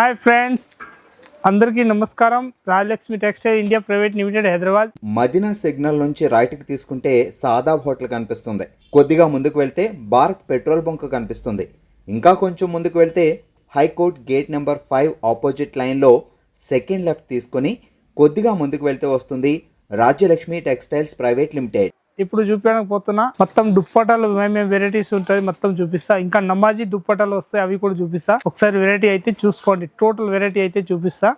हाय friends అందరికీ నమస్కారం Rajalakshmi textile India private limited Hyderabad Madina signal నుంచి రైట్ కి తీసుకుంటే సాదాబ్ హోటల్ కనిపిస్తుంది. కొద్దిగా ముందుకు వెళ్తే భారత్ పెట్రోల్ బంక్ కనిపిస్తుంది. ఇంకా కొంచెం ముందుకు వెళ్తే high court gate number 5 opposite line లో సెకండ్ లెఫ్ట్ తీసుకొని కొద్దిగా ముందుకు వెళ్తే వస్తుంది రాజ్యలక్ష్మి టెక్స్టైల్స్ ప్రైవేట్ లిమిటెడ్. ఇప్పుడు చూపించడానికి పోతున్నా. మొత్తం దుప్పటాలు ఏమేమి వెరైటీస్ ఉంటాయి మొత్తం చూపిస్తా. ఇంకా నమాజీ దుప్పటాలు వస్తాయి అవి కూడా చూపిస్తా. ఒకసారి వెరైటీ అయితే చూసుకోండి. टोटल వెరైటీ అయితే చూపిస్తా.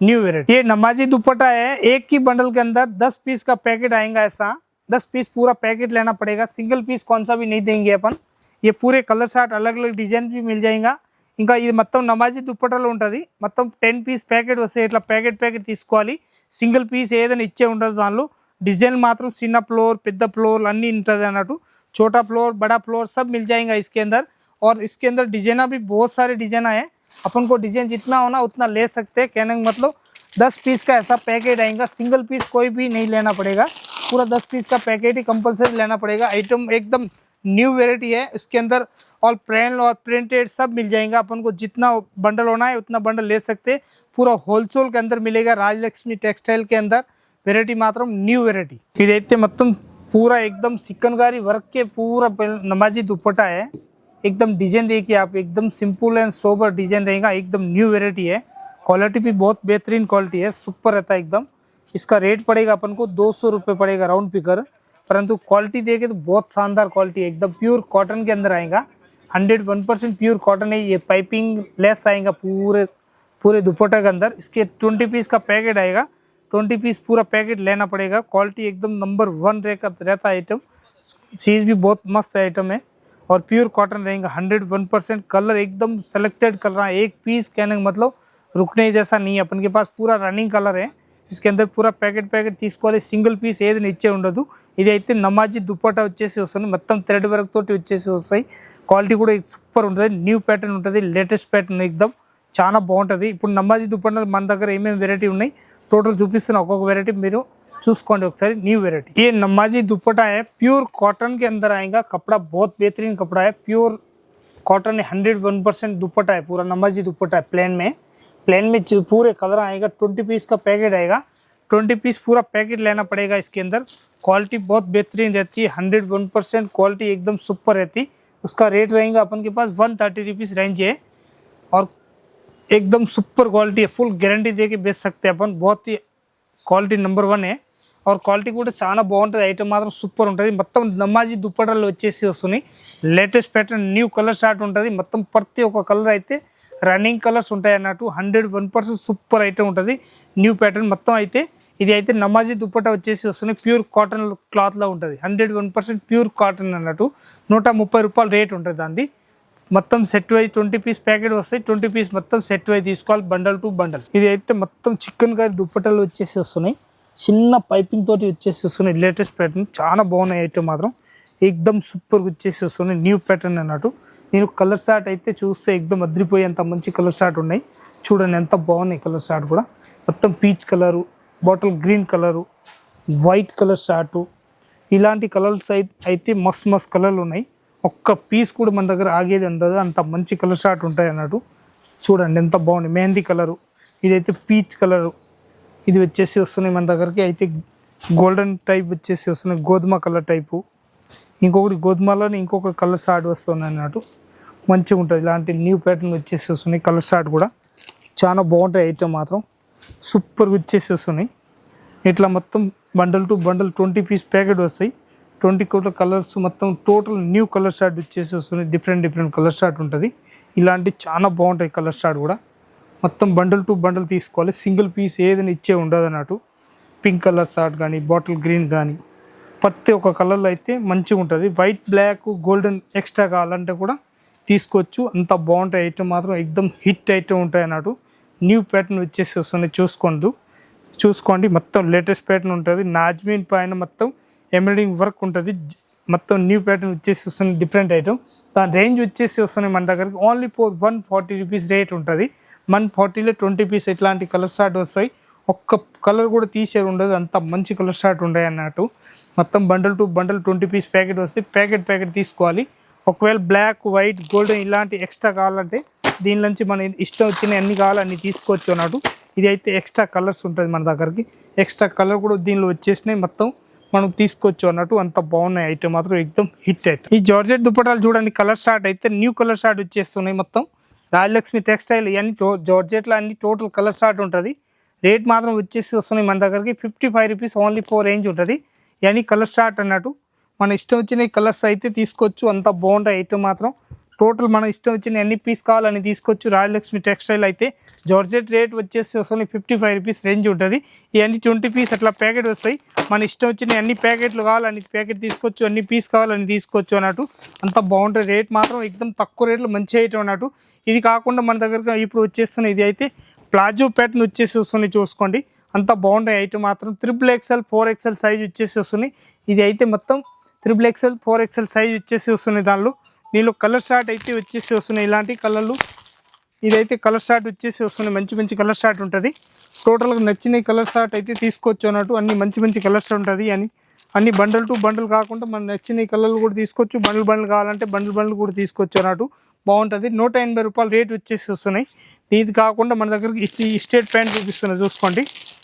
न्यू वेराइटी ये नमाजी दुपट्टा है. एक ही बंडल के अंदर 10 पीस का पैकेट आएगा. ऐसा 10 पीस पूरा पैकेट लेना पड़ेगा. सिंगल पीस कौन सा भी नहीं देंगे अपन. ये पूरे कलर चार्ट अलग अलग डिजाइन भी मिल जाएगा. ఇంకా ఇది మొత్తం నమాజీ దుప్పటాలు ఉంటుంది. మొత్తం 10 పీస్ ప్యాకెట్ వస్తాయి. ఇట్లా ప్యాకెట్ తీసుకోవాలి. సింగిల్ పీస్ ఏదైనా ఇచ్చే ఉండదు. దానిలో डिजाइन मात्र చిన్న फ्लोर పెద్ద फ्लोर అన్నీ ఉంటుంది అన్నట్టు. छोटा फ्लोर बड़ा फ्लोर सब मिल जाएगा इसके अंदर. और इसके अंदर डिजाइना भी बहुत सारे डिजाइन है. अपन को डिजाइन जितना होना उतना ले सकते हैं. कहने का मतलब 10 पीस का ऐसा पैकेट आएगा. सिंगल पीस कोई भी नहीं लेना पड़ेगा. पूरा 10 पीस का पैकेट ही कंपलसरी लेना पड़ेगा. आइटम एकदम न्यू वेराइटी है. इसके अंदर और प्रिंट और प्रिंटेड सब मिल जाएगा. अपन को जितना बंडल होना है उतना बंडल ले सकते. पूरा होलसेल के अंदर मिलेगा राजलक्ष्मी टेक्सटाइल के अंदर. वेराइटी मात्र न्यू वेराइटी. इधर मतलब पूरा एकदम चिकनकारी वर्क के पूरा नमाजी दुपट्टा है. एकदम डिजाइन देखिए आप. एकदम सिंपल एंड सोबर डिजाइन रहेगा. एकदम न्यू वेराइटी है. क्वालिटी भी बहुत बेहतरीन क्वालिटी है. सुपर रहता है एकदम. इसका रेट पड़ेगा अपन को 200 रुपये पड़ेगा राउंड फिगर. परंतु क्वालिटी देखे तो बहुत शानदार क्वालिटी है. एकदम प्योर कॉटन के अंदर आएगा. 101% प्योर कॉटन है. ये पाइपिंग लेस आएगा पूरे दुपट्टे के अंदर. इसके 20 पीस का पैकेट आएगा. 20 पीस पूरा पैकेट लेना पड़ेगा. क्वालिटी एकदम नंबर 1 रहता है आइटम. चीज़ भी बहुत मस्त आइटम है और प्योर कॉटन रहेगा. 101% कलर एकदम सेलेक्टेड कलर है. एक पीस कहने का मतलब रुकने जैसा नहीं है. अपन के पास पूरा रनिंग कलर है. इसके अंदर पूरा पैकेट తీసుకోవాలి. సింగిల్ పీస్ ఏదైనా ఇచ్చే ఉండదు. ఇది అయితే నమాజీ దుపట్టా వచ్చేసి వస్తుంది. మొత్తం థ్రెడ్ వర్క్ తోటి వచ్చేసి వస్తాయి. క్వాలిటీ కూడా సూపర్ ఉంటుంది. న్యూ ప్యాటర్న్ ఉంటుంది. లేటెస్ట్ ప్యాటర్న్ एकदम చాలా బాగుంటుంది. ఇప్పుడు నమాజీ దుపట్టాలు మన దగ్గర ఏమేమి వెరైటీ ఉన్నాయి टोटल చూపిస్తున్న ఒక్కొక్క వెరైటీ మీరు చూసుకోండి ఒకసారి. न्यू वेराइटी ये नमाजी दुपट्टा है. प्योर कॉटन के अंदर आएगा. कपड़ा बहुत बेहतरीन कपड़ा है. प्योर कॉटन है. 101% दुपट्टा है. पूरा नमाजी दुपट्टा है. प्लेन में पूरे कलर आएगा. 20 पीस का पैकेट आएगा. 20 पीस पूरा पैकेट लेना पड़ेगा. इसके अंदर क्वालिटी बहुत बेहतरीन रहती है. 101% क्वालिटी एकदम सुपर रहती. उसका रेट रहेगा अपन के पास 130 रुपीज़ रेंज है. और एकदम सुपर क्वालिटी है. फुल गारंटी दे के बेच सकते हैं अपन. बहुत ही क्वालिटी नंबर 1 है. और क्वालिटी కూడా చాలా బాగుంటుంది. ఐటమ్ మాత్రం సూపర్ ఉంటుంది. మొత్తం నమాజీ దుప్పటాలు వచ్చేసి వస్తున్నాయి. Latest pattern new colour short ఉంటుంది. మొత్తం ప్రతి ఒక్క కలర్ అయితే రన్నింగ్ కలర్స్ ఉంటాయి అన్నట్టు. 101% సూపర్ ఐటమ్ ఉంటుంది. న్యూ ప్యాటర్న్ మొత్తం అయితే ఇది అయితే నమాజీ దుప్పటా వచ్చేసి వస్తున్నాయి. ప్యూర్ కాటన్ క్లాత్లో ఉంటుంది. 101% ప్యూర్ కాటన్ అన్నట్టు. 130 రూపాయలు రేట్ ఉంటుంది దాన్ని. మొత్తం సెట్ వైజ్ 20 పీస్ ప్యాకెట్ వస్తాయి. 20 పీస్ మొత్తం సెట్ వైజ్ తీసుకోవాలి. Bundle to bundle. ఇది అయితే మొత్తం చికెన్ కర్రీ దుప్పటాలు వచ్చేసి వస్తున్నాయి. చిన్న పైపింగ్ తోటి వచ్చేసి వస్తున్నాయి. లేటెస్ట్ ప్యాటర్న్ చాలా బాగున్నాయి. ఐటమ్ మాత్రం ఎక్దమ్ సూపర్గా వచ్చేసి వస్తున్నాయి. న్యూ ప్యాటర్న్ అన్నట్టు. నేను కలర్ షార్ట్ అయితే చూస్తే ఎక్దమ్ అద్రిపోయేంత మంచి కలర్ షార్ట్ ఉన్నాయి. చూడండి ఎంత బాగున్నాయి కలర్ షార్ట్ కూడా. మొత్తం peach colour, bottle green colour, white colour short, ఇలాంటి కలర్స్ అయితే మస్తు కలర్లు ఉన్నాయి. ఒక్క పీస్ కూడా మన దగ్గర ఆగేది ఉండదు. అంత మంచి కలర్ షార్ట్ ఉంటాయి అన్నట్టు. చూడండి ఎంత బాగుంది. మెహందీ కలరు, ఇదైతే పీచ్ కలరు, ఇది వచ్చేసి వస్తున్నాయి మన దగ్గరికి. అయితే గోల్డెన్ టైప్ వచ్చేసి వస్తున్నాయి. గోధుమ కలర్ టైపు. ఇంకొకటి గోధుమలోనే ఇంకొక కలర్ షార్ట్ వస్తుంది అన్నట్టు. మంచిగా ఉంటుంది. ఇలాంటి న్యూ ప్యాటర్న్ వచ్చేసి వస్తున్నాయి. కలర్ షార్ట్ కూడా చాలా బాగుంటాయి. ఐటమ్ మాత్రం సూపర్గా వచ్చేసి వస్తున్నాయి. ఇట్లా మొత్తం bundle to bundle 20 piece packet వస్తాయి. 20 కలర్స్ మొత్తం టోటల్ న్యూ కలర్ షార్ట్ వచ్చేసి వస్తున్నాయి. డిఫరెంట్ కలర్ షార్ట్ ఉంటుంది. ఇలాంటి చాలా బాగుంటాయి కలర్ షార్ట్ కూడా. మొత్తం బండల్ టు బండల్ తీసుకోవాలి. సింగిల్ పీస్ ఏదైనా ఇచ్చే ఉండదు అన్నట్టు. పింక్ కలర్ షార్ట్ కానీ, బాటిల్ గ్రీన్ కానీ, ప్రతి ఒక్క కలర్లో అయితే మంచిగా ఉంటుంది. వైట్, బ్లాక్, గోల్డెన్ ఎక్స్ట్రా కావాలంటే కూడా తీసుకోవచ్చు. అంత బాగుంటాయి. ఐటమ్ మాత్రం ఎక్దమ్ హిట్ ఐటమ్ ఉంటాయి అన్నట్టు. న్యూ ప్యాటర్న్ వచ్చేసి వస్తున్నాయి. చూసుకోండి మొత్తం లేటెస్ట్ ప్యాటర్న్ ఉంటుంది. నాజ్మీన్ పైన మొత్తం ఎంబ్రాయిడింగ్ వర్క్ ఉంటుంది. మొత్తం న్యూ ప్యాటర్న్ వచ్చేసి వస్తుంది. Different item. దాని రేంజ్ వచ్చేసి వస్తున్నాయి మన దగ్గరికి. ఓన్లీ ఫర్ 140 రూపీస్ రేట్ ఉంటుంది. 140లో 20 పీస్ ఇట్లాంటి కలర్ షార్ట్ వస్తాయి. ఒక్క కలర్ కూడా తీసేది ఉండదు. అంత మంచి కలర్ షార్ట్ ఉంటాయి అన్నట్టు. మొత్తం bundle to bundle 20 piece packet వస్తాయి. ప్యాకెట్ తీసుకోవాలి. ఒకవేళ బ్లాక్, వైట్, గోల్డెన్ ఇలాంటి ఎక్స్ట్రా కావాలంటే దీని నుంచి మన ఇష్టం వచ్చిన అన్ని కావాలి అన్ని తీసుకోవచ్చు అన్నట్టు. ఇది అయితే ఎక్స్ట్రా కలర్స్ ఉంటుంది మన దగ్గరికి, ఎక్స్ట్రా కలర్ కూడా దీనిలో వచ్చేసినాయి, మొత్తం మనం తీసుకోవచ్చు అన్నట్టు. అంత బాగున్నాయి ఐటమ్ మాత్రం ఎక్దమ్ హిట్ ఐటమ్. ఈ జార్జెట్ దుప్పటాలు చూడండి, కలర్ షార్ట్ అయితే న్యూ కలర్ షార్ట్ వచ్చేస్తున్నాయి. మొత్తం రాజలక్ష్మి టెక్స్టైల్ ఇవన్నీ జార్జెట్లో అన్ని టోటల్ కలర్ షార్ట్ ఉంటుంది. రేట్ మాత్రం వచ్చేసి వస్తున్నాయి మన దగ్గరికి 55 రూపీస్ ఓన్లీ 4 రేంజ్ ఉంటుంది. ఇవన్నీ కలర్ షార్ట్ అన్నట్టు, మన ఇష్టం వచ్చిన కలర్స్ అయితే తీసుకోవచ్చు. అంత బాగుంటాయి ఐటమ్ మాత్రం. టోటల్ మన ఇష్టం వచ్చిన ఎన్ని పీస్ కావాలని తీసుకోవచ్చు. రాజలక్ష్మి టెక్స్టైల్ అయితే జార్జెట్ రేట్ వచ్చేసి వస్తుంది 55 రూపీస్ రేంజ్ ఉంటుంది. ఇవన్నీ 20 పీస్ అట్లా ప్యాకెట్ వస్తాయి. మన ఇష్టం వచ్చిన అన్ని ప్యాకెట్లు కావాలని ప్యాకెట్ తీసుకోవచ్చు, అన్ని పీస్ కావాలని తీసుకోవచ్చు అన్నట్టు. అంత బాగుంటుంది. రేట్ మాత్రం ఎక్దమ్ తక్కువ రేట్లో మంచి ఐటమ్ అన్నట్టు. ఇది కాకుండా మన దగ్గర ఇప్పుడు వచ్చేస్తున్న ఇది అయితే ప్లాజో ప్యాటర్న్ వచ్చేసి వస్తుంది, చూసుకోండి. అంత బాగుంటాయి ఐటమ్ మాత్రం. XXL 4XL సైజ్ వచ్చేసి వస్తుంది. ఇది అయితే మొత్తం XXL 4XL సైజ్ వచ్చేసి వస్తుంది. దీనిలో కలర్ షార్ట్ అయితే వచ్చేసి వస్తున్నాయి, ఇలాంటి కలర్లు. ఇదైతే కలర్ షార్ట్ వచ్చేసి వస్తుంది, మంచి మంచి కలర్ షార్ట్ ఉంటుంది. టోటల్గా నచ్చిన కలర్ షార్ట్ అయితే తీసుకోవచ్చు అన్నట్టు. అన్ని మంచి మంచి కలర్స్ ఉంటుంది. అన్ని బండల్ టు బండల్ కాకుండా మన నచ్చిన కలర్లు కూడా తీసుకోవచ్చు. బండల్ కావాలంటే బండల్ కూడా తీసుకోవచ్చు అన్నట్టు. బాగుంటుంది. 180 రూపాయలు రేట్ వచ్చేసి వస్తున్నాయి. ఇది కాకుండా మన దగ్గరికి స్ట్రేట్ ప్యాంట్ చూపిస్తున్నాయి, చూసుకోండి.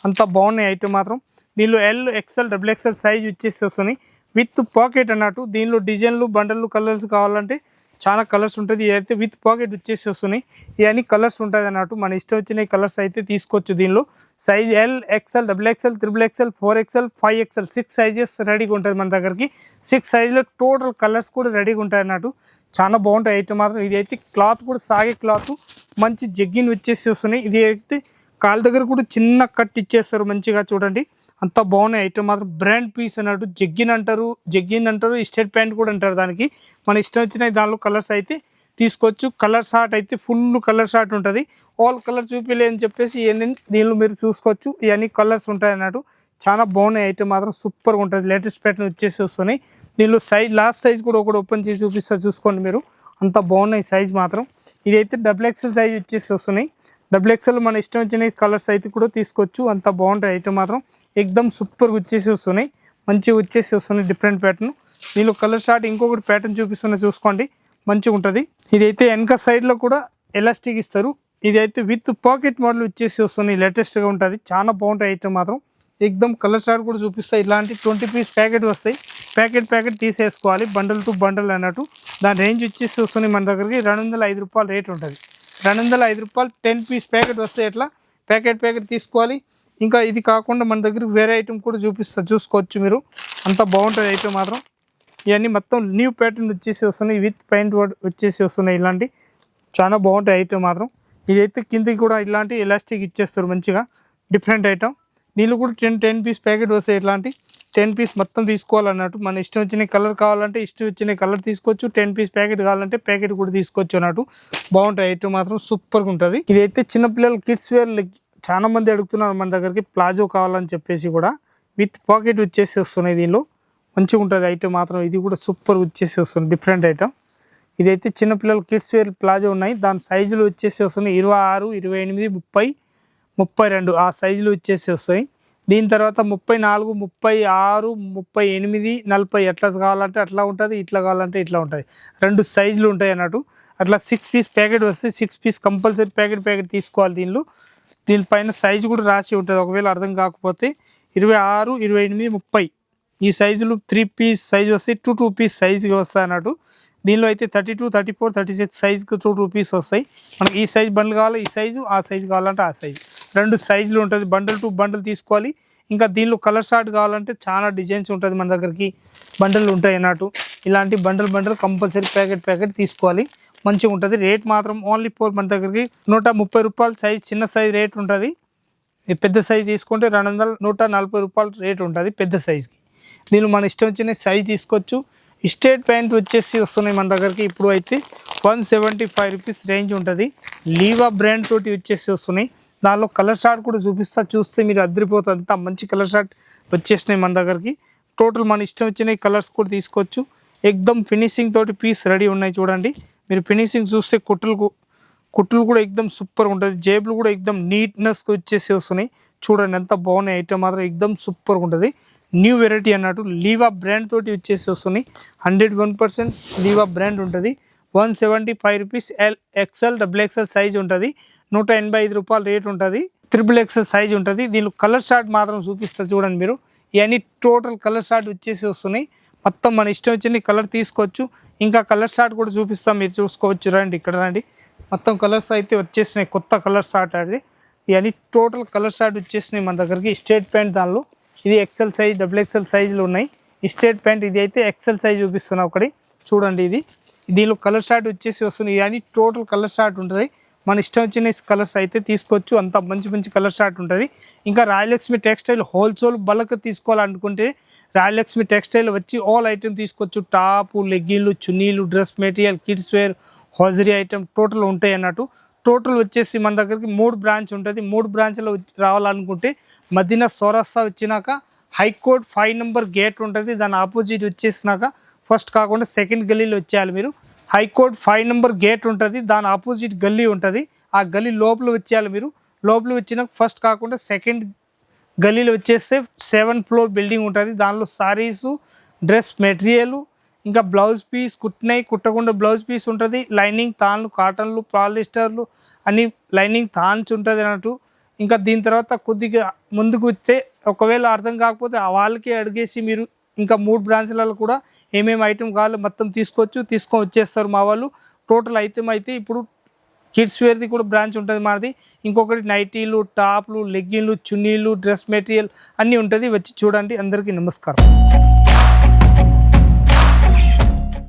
అంత బాగున్నాయి ఐటమ్ మాత్రం. దీనిలో XL XXL సైజ్ వచ్చేసి వస్తున్నాయి విత్ పాకెట్ అన్నట్టు. దీనిలో డిజైన్లు బండలు కలర్స్ కావాలంటే చాలా కలర్స్ ఉంటుంది. ఇదైతే విత్ పాకెట్ వచ్చేసి వస్తున్నాయి. ఇవన్నీ కలర్స్ ఉంటుంది అన్నట్టు. మన ఇష్టం వచ్చిన కలర్స్ అయితే తీసుకోవచ్చు. దీనిలో size XL XXL XXL 4XL 5XL 6 sizes రెడీగా ఉంటుంది మన దగ్గరికి. 6 సైజులో టోటల్ కలర్స్ కూడా రెడీగా ఉంటాయి అన్నట్టు. చాలా బాగుంటాయి ఐటమ్ మాత్రం. ఇది అయితే క్లాత్ కూడా సాగే క్లాత్, మంచి జగ్గిన్ వచ్చేసి వస్తున్నాయి. ఇది అయితే కాళ్ళ దగ్గర కూడా చిన్న కట్ ఇచ్చేస్తారు మంచిగా, చూడండి. అంత బాగున్నాయి ఐటమ్ మాత్రం. బ్రాండ్ పీస్ అన్నట్టు. జగ్గిన్ అంటారు స్టేట్ ప్యాంట్ కూడా అంటారు దానికి. మన ఇష్టం వచ్చిన దానిలో కలర్స్ అయితే తీసుకోవచ్చు. కలర్ షార్ట్ అయితే ఫుల్ కలర్ షార్ట్ ఉంటుంది. ఆల్ కలర్ చూపించలేదని చెప్పేసి దీనిలో మీరు చూసుకోవచ్చు. ఇవన్నీ కలర్స్ ఉంటాయి అన్నట్టు. చాలా బాగున్నాయి ఐటమ్ మాత్రం. సూపర్గా ఉంటుంది. లేటెస్ట్ ప్యాటర్న్ వచ్చేసి వస్తున్నాయి. దీనిలో సైజ్ లాస్ట్ సైజ్ కూడా ఒకటి ఓపెన్ చేసి చూపిస్తారు, చూసుకోండి మీరు. అంత బాగున్నాయి సైజ్ మాత్రం. ఇదైతే XXL సైజ్ వచ్చేసి వస్తున్నాయి. XXL మన ఇష్టం వచ్చిన కలర్స్ అయితే కూడా తీసుకోవచ్చు. అంత బాగుంటాయి ఐటమ్ మాత్రం. ఎక్దమ్ సూపర్గా వచ్చేసి వస్తున్నాయి, మంచిగా వచ్చేసి వస్తున్నాయి. Different pattern. దీనిలో కలర్ షార్ట్ ఇంకొకటి ప్యాటర్న్ చూపిస్తున్నా, చూసుకోండి. మంచిగా ఉంటుంది. ఇదైతే వెనక సైడ్లో కూడా ఎలాస్టిక్ ఇస్తారు. ఇదైతే విత్ పాకెట్ మోడల్ వచ్చేసి వస్తున్నాయి. లేటెస్ట్గా ఉంటుంది. చాలా బాగుంటాయి ఐటమ్ మాత్రం. ఎక్దమ్ కలర్ షార్ట్ కూడా చూపిస్తాయి. ఇలాంటి 20 పీస్ ప్యాకెట్ వస్తాయి. ప్యాకెట్ తీసేసుకోవాలి, బండల్ టు బండల్ అన్నట్టు. దాని రేంజ్ వచ్చేసి వస్తుంది మన దగ్గరికి 205 రూపాయలు రేట్ ఉంటుంది. 205 రూపాయలు 10 పీస్ ప్యాకెట్ వస్తాయి. ఎట్లా ప్యాకెట్ తీసుకోవాలి. ఇంకా ఇది కాకుండా మన దగ్గర వేరే ఐటమ్ కూడా చూసుకోవచ్చు మీరు. అంత బాగుంటుంది ఐటమ్ మాత్రం. ఇవన్నీ మొత్తం న్యూ ప్యాటర్న్ వచ్చేసి వస్తున్నాయి. విత్ పెయింట్ వచ్చేసి వస్తున్నాయి. ఇలాంటి చాలా బాగుంటాయి ఐటమ్ మాత్రం. ఇదైతే కిందకి కూడా ఇలాంటి ఎలాస్టిక్ ఇచ్చేస్తారు మంచిగా. Different item. దీనిలో కూడా 10 పీస్ ప్యాకెట్ వస్తాయి. ఇట్లాంటి 10 పీస్ మొత్తం తీసుకోవాలన్నట్టు. మన ఇష్టం వచ్చిన కలర్ కావాలంటే ఇష్టం వచ్చిన కలర్ తీసుకోవచ్చు. 10 పీస్ ప్యాకెట్ కావాలంటే ప్యాకెట్ కూడా తీసుకోవచ్చు అన్నట్టు. బాగుంటాయి ఐటమ్ మాత్రం. సూపర్గా ఉంటుంది. ఇదైతే చిన్నపిల్లల కిడ్స్ వేర్ చాలా మంది అడుగుతున్నారు మన దగ్గరికి. ప్లాజో కావాలని చెప్పేసి కూడా విత్ పాకెట్ వచ్చేసి వస్తున్నాయి. దీనిలో మంచిగా ఉంటుంది ఐటమ్ మాత్రం. ఇది కూడా సూపర్ వచ్చేసి వస్తుంది. Different item. ఇదైతే చిన్నపిల్లల కిడ్స్ వేర్ ప్లాజో ఉన్నాయి. దాని సైజులు వచ్చేసి వస్తున్నాయి 26, 28, 30, 32 ఆ సైజులు వచ్చేసి వస్తాయి. దీని తర్వాత 34, 36, 38, 40 ఎట్లా కావాలంటే అట్లా ఉంటుంది, ఇట్లా కావాలంటే ఇట్లా ఉంటుంది. 2 సైజులు ఉంటాయి అన్నట్టు. అట్లా 6 పీస్ ప్యాకెట్ వస్తే 6 పీస్ కంపల్సరీ ప్యాకెట్ తీసుకోవాలి. దీనిపైన సైజు కూడా రాసి ఉంటుంది. ఒకవేళ అర్థం కాకపోతే 26, 28, 30 ఈ సైజులు 3 పీస్ సైజు వస్తాయి. 2 పీస్ సైజుగా వస్తాయి అన్నట్టు. దీనిలో అయితే 32, 34, 36 సైజుకి 2 పీస్ వస్తాయి. మనకి ఈ సైజ్ బండ్లు కావాలి, ఈ సైజు, ఆ సైజు కావాలంటే ఆ సైజు. 2 సైజులు ఉంటుంది. బండల్ టు బండల్ తీసుకోవాలి. ఇంకా దీనిలో కలర్ షార్ట్ కావాలంటే చాలా డిజైన్స్ ఉంటుంది మన దగ్గరికి. బండలు ఉంటాయి అన్నట్టు. ఇలాంటి బండల్ కంపల్సరీ ప్యాకెట్ తీసుకోవాలి. మంచిగా ఉంటుంది. రేట్ మాత్రం ఓన్లీ మన దగ్గరికి 130 రూపాయలు సైజ్, చిన్న సైజ్ రేట్ ఉంటుంది. పెద్ద సైజ్ తీసుకుంటే 140 రూపాయలు రేట్ ఉంటుంది పెద్ద సైజ్కి. దీనిలో మన ఇష్టం వచ్చిన సైజ్ తీసుకోవచ్చు. స్ట్రేట్ ప్యాంట్ వచ్చేసి వస్తున్నాయి మన దగ్గరికి. ఇప్పుడు అయితే 175 రూపీస్ రేంజ్ ఉంటుంది. లీవా బ్రాండ్ తోటి వచ్చేసి వస్తున్నాయి. దానిలో కలర్ షార్ట్ కూడా చూస్తే మీరు అదిరిపోతుంది. అంత మంచి కలర్ షార్ట్ వచ్చేసినాయి మన దగ్గరికి. టోటల్ మన ఇష్టం వచ్చిన కలర్స్ కూడా తీసుకోవచ్చు. ఎక్దమ్ ఫినిషింగ్ తోటి పీస్ రెడీ ఉన్నాయి. చూడండి మీరు ఫినిషింగ్ చూస్తే కుట్లు కూడా ఎక్దమ్ సూపర్ ఉంటుంది. జేబులు కూడా ఎక్దమ్ నీట్నెస్ వచ్చేసి వస్తున్నాయి. చూడండి ఎంత బాగున్నాయి ఐటమ్ మాత్రం. ఎక్దమ్ సూపర్గా ఉంటుంది. న్యూ వెరైటీ అన్నట్టు. లీవా బ్రాండ్ తోటి వచ్చేసి వస్తున్నాయి. 101% లీవా బ్రాండ్ ఉంటుంది. 175 రూపీస్. ఎక్సెల్ XXL సైజ్ ఉంటుంది. 185 రూపాయలు రేట్ ఉంటుంది. XXL సైజ్ ఉంటుంది. దీనిలో కలర్ షార్ట్ మాత్రం చూపిస్తారు చూడండి మీరు. ఇవన్నీ టోటల్ కలర్ షార్ట్ వచ్చేసి వస్తున్నాయి. మొత్తం మన ఇష్టం వచ్చిన కలర్ తీసుకోవచ్చు. ఇంకా కలర్ షార్ట్ కూడా చూపిస్తాం, మీరు చూసుకోవచ్చు. రండి ఇక్కడ రండి. మొత్తం కలర్స్ అయితే వచ్చేసినాయి, కొత్త కలర్ షార్ట్ అది. ఇవన్నీ టోటల్ కలర్ షార్ట్ వచ్చేసినాయి మన దగ్గరికి. స్ట్రేట్ ప్యాంట్ దానిలో ఇది XL సైజ్ XXL సైజులు ఉన్నాయి. ఈ స్ట్రేట్ ప్యాంట్ ఇది అయితే XL సైజ్ చూపిస్తున్నా ఒకటి చూడండి. ఇది దీనిలో కలర్ షార్ట్ వచ్చేసి వస్తున్నాయి. ఇవన్నీ టోటల్ కలర్ షార్ట్ ఉంటుంది. మన ఇష్టం వచ్చిన కలర్స్ అయితే తీసుకోవచ్చు. అంత మంచి మంచి కలర్ షార్ట్ ఉంటుంది. ఇంకా రాయలక్ష్మి టెక్స్టైల్ హోల్సేల్ బల్క్ తీసుకోవాలనుకుంటే రాయలక్ష్మి టెక్స్టైల్ వచ్చి ఆల్ ఐటమ్ తీసుకోవచ్చు. టాపు, లెగ్గిన్లు, చున్నీలు, dress material, kids wear, hosiery item total ఉంటాయి అన్నట్టు. టోటల్ వచ్చేసి మన దగ్గరికి 3 బ్రాంచ్ ఉంటుంది. 3 బ్రాంచ్లో రావాలనుకుంటే మదీనా చౌరస్తా వచ్చినాక హైకోర్ట్ 5 నెంబర్ గేట్ ఉంటుంది. దాని ఆపోజిట్ వచ్చేసినాక ఫస్ట్ కాకుండా సెకండ్ గల్లీలో వచ్చేయాలి మీరు. హైకోర్ట్ 5 నెంబర్ గేట్ ఉంటుంది. దాని ఆపోజిట్ గల్లీ ఉంటుంది. ఆ గల్లీ లోపల వచ్చేయాలి మీరు. లోపల వచ్చినాక ఫస్ట్ కాకుండా సెకండ్ గల్లీలో వచ్చేస్తే 7th ఫ్లోర్ బిల్డింగ్ ఉంటుంది. దానిలో సారీసు, డ్రెస్ మెటీరియల్, ఇంకా బ్లౌజ్ పీస్, కుట్టినవి కుట్టకుండా బ్లౌజ్ పీస్ ఉంటుంది. లైనింగ్ తాన్లు, కాటన్లు, పాలిస్టర్లు అన్ని లైనింగ్ తాన్స్ ఉంటుంది అన్నట్టు. ఇంకా దీని తర్వాత కొద్దిగా ముందుకు వస్తే ఒకవేళ అర్థం కాకపోతే వాళ్ళకి అడిగేసి మీరు ఇంకా 3 బ్రాంచ్లలో కూడా ఏమేమి ఐటమ్ కావాలో మొత్తం తీసుకొని వచ్చేస్తారు మా వాళ్ళు. టోటల్ ఐటమ్ అయితే ఇప్పుడు కిడ్స్ వేర్ది కూడా బ్రాంచ్ ఉంటుంది మనది. ఇంకొకటి నైటీలు, టాప్లు, లెగ్గిన్లు, చున్నీలు, డ్రెస్ మెటీరియల్ అన్నీ ఉంటుంది. వచ్చి చూడండి. అందరికీ నమస్కారం.